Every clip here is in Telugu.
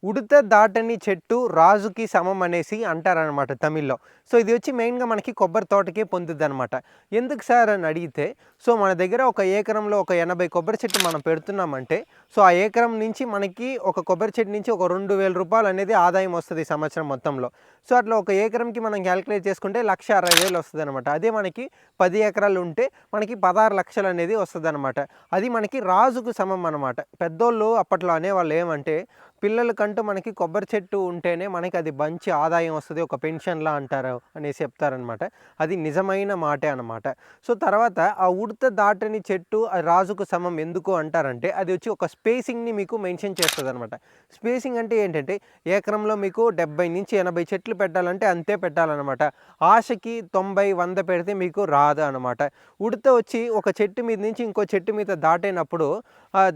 ఉడత దాటని చెట్టు రాజుకి సమం అనేసి అంటారనమాట తమిళ్‌లో. సో, ఇది వచ్చి మెయిన్‌గా మనకి కొబ్బరి తోటకే పొందుద్దనమాట. ఎందుకు సార్ అని అడిగితే, సో, మన దగ్గర ఒక ఎకరంలో ఒక 80 కొబ్బరి చెట్టు మనం పెడుతున్నామంటే, సో, ఆ ఎకరం నుంచి మనకి ఒక కొబ్బరి చెట్టు నుంచి ఒక రూ. 2000 అనేది ఆదాయం వస్తది ఈ సంవత్సరం మొత్తంలో. సో, అట్లా ఒక ఎకరంకి మనం కాలిక్యులేట్ చేసుకుంటే 1,60,000 వస్తదనమాట. అదే మనకి 10 ఎకరాలు ఉంటే మనకి 16,00,000 అనేది వస్తదనమాట. అది మనకి రాజుకు సమం అనమాట. పెద్దోళ్ళు అప్పట్లో అనేవాళ్ళు ఏమంటే పిల్లలకంటూ మనకి కొబ్బరి చెట్టు ఉంటేనే మనకి అది మంచి ఆదాయం వస్తది. ఒక పెన్షన్‌లా అంటారు అనేసి చెప్తారనమాట. అది నిజమైన మాటే అనమాట. సో, తర్వాత ఆ ఉడత దాటని చెట్టు రాజుకు సమం ఎందుకు అంటారంటే, అది వచ్చి ఒక స్పేసింగ్‌ని మీకు మెన్షన్ చేస్తదనమాట. స్పేసింగ్ అంటే ఏంటంటే, ఎకరంలో మీకు 70-80 చెట్లు పెట్టాలంటే అంతే పెట్టాలనమాట. ఆశకి 90, 100 పెడితే మీకు రాదు అనమాట. ఉడత వచ్చి ఒక చెట్టు మీద నుంచి ఇంకో చెట్టు మీద దాటేనప్పుడు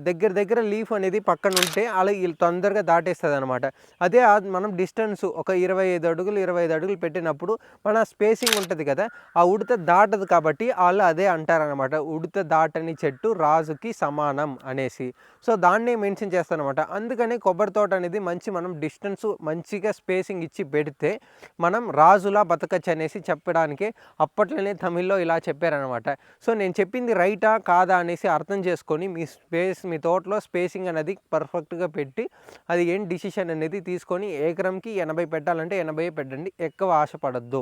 దగ్గర దగ్గర లీఫ్ అనేది పక్కనుంటే అలా తొందరగా దాటేస్తదనమాట. అదే మనం డిస్టెన్స్ ఒక 25 అడుగులు, 25 అడుగులు పెట్టినప్పుడు మన స్పేసింగ్ ఉంటది కదా! ఆ ఉడత దాటదు కాబట్టి ఆళ్ళు అదే అంటారనమాట. ఉడత దాటని చెట్టు రాజుకి సమానం అనేసి. సో, దాన్నే మెన్షన్ చేస్తారనమాట. అందుకని కొబ్బరి తోట అనేది మనం డిస్టెన్స్ మంచిగా స్పేసింగ్ ఇచ్చి పెడితే మనం రాజులా బతకచ్చనేసి చెప్పడానికే అప్పట్లోనే తమిళ్‌లో ఇలా చెప్పారనమాట. సో, నేను చెప్పింది రైటా? కాదా? అనేసి అర్థం చేసుకొని మీ తోటలో స్పేసింగ్ అనేది పర్ఫెక్ట్‌గా పెట్టి అది ఏం డిసిషన్ అనేది తీసుకొని ఎకరంకి 80 పెట్టాలంటే 80 పెట్టండి. ఎక్కువ ఆశపడొద్దు.